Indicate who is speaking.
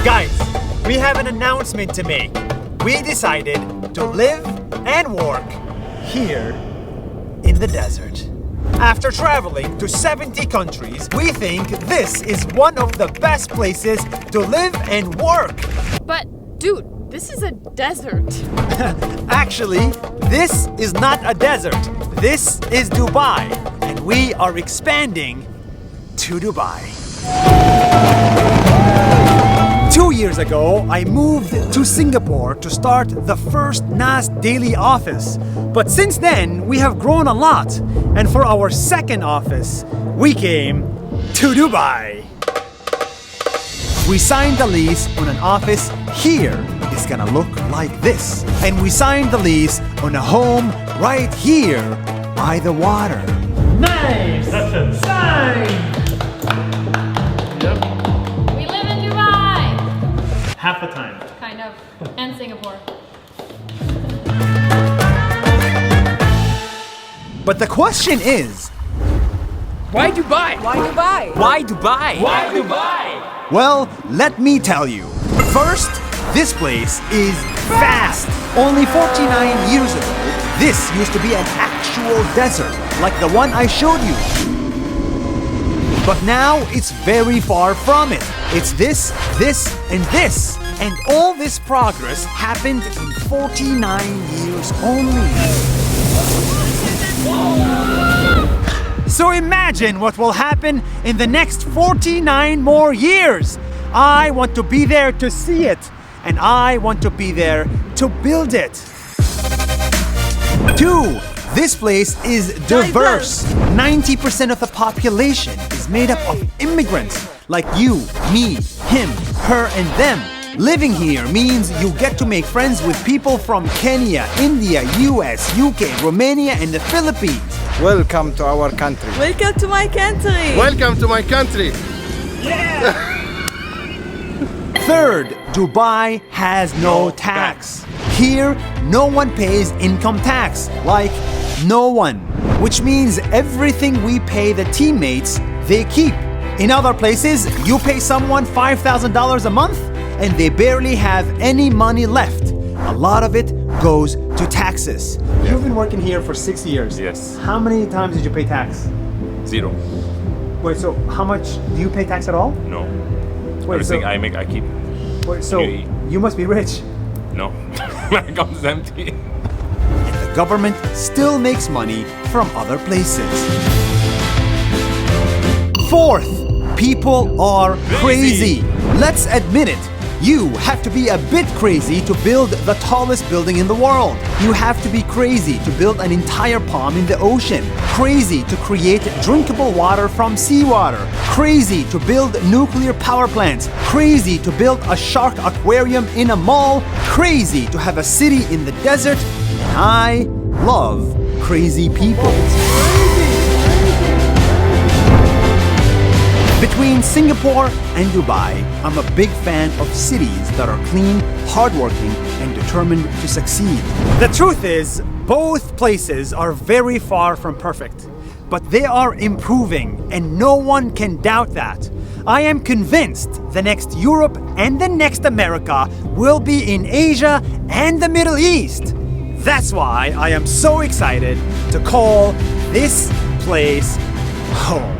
Speaker 1: Guys, we have an announcement to make. We decided to live and work here in the desert. After traveling to 70 countries, we think this is one of the best places to live and work.
Speaker 2: But, dude, this is a desert.
Speaker 1: Actually, this is not a desert. This is Dubai, and we are expanding to Dubai. 2 years ago, I moved to Singapore to start the first NAS Daily office. But since then, we have grown a lot. And for our second office, we came to Dubai. We signed the lease on an office here. It's gonna look like this. And we signed the lease on a home right here by the water.
Speaker 3: Nice! That's a sign! Yep.
Speaker 2: We live in Dubai!
Speaker 3: Half the time.
Speaker 2: Kind of. And Singapore.
Speaker 1: But the question is,
Speaker 4: Why Dubai?
Speaker 5: Why Dubai?
Speaker 4: Why Dubai?
Speaker 3: Why Dubai?
Speaker 1: well, let me tell you. First, this place is vast. Only 49 years ago, this used to be an actual desert, like the one I showed you. But now it's very far from it. It's this, and this. And all this progress happened in 49 years only. So imagine what will happen in the next 49 more years. I want to be there to see it, and I want to be there to build it. 2. This place is diverse. 90% of the population is made up of immigrants like you, me, him, her, and them. Living here means you get to make friends with people from Kenya, India, US, UK, Romania, and the Philippines.
Speaker 6: Welcome to our country.
Speaker 5: Welcome to my country.
Speaker 6: Welcome to my country.
Speaker 1: Third, Dubai has no tax. Here, no one pays income tax, like no one. Which means everything we pay the teammates, they keep. In other places, you pay someone $5,000 a month and they barely have any money left. A lot of it goes to taxes. You've been working here for 6 years.
Speaker 7: Yes.
Speaker 1: How many times did you pay tax?
Speaker 7: 0.
Speaker 1: Wait, so how much do you pay tax at all?
Speaker 7: No.
Speaker 1: Wait,
Speaker 7: Everything I make, I keep.
Speaker 1: wait, so
Speaker 7: you-
Speaker 1: you must be rich.
Speaker 7: No. My account is empty.
Speaker 1: And the government still makes money from other places. Fourth, people are crazy. Let's admit it. You have to be a bit crazy to build the tallest building in the world. You have to be crazy to build an entire palm in the ocean. Crazy to create drinkable water from seawater. Crazy to build nuclear power plants. Crazy to build a shark aquarium in a mall. Crazy to have a city in the desert. And I love crazy people. Between Singapore and Dubai, I'm a big fan of cities that are clean, hardworking, and determined to succeed. The truth is, both places are very far from perfect, but they are improving, and no one can doubt that. I am convinced the next Europe and the next America will be in Asia and the Middle East. That's why I am so excited to call this place home.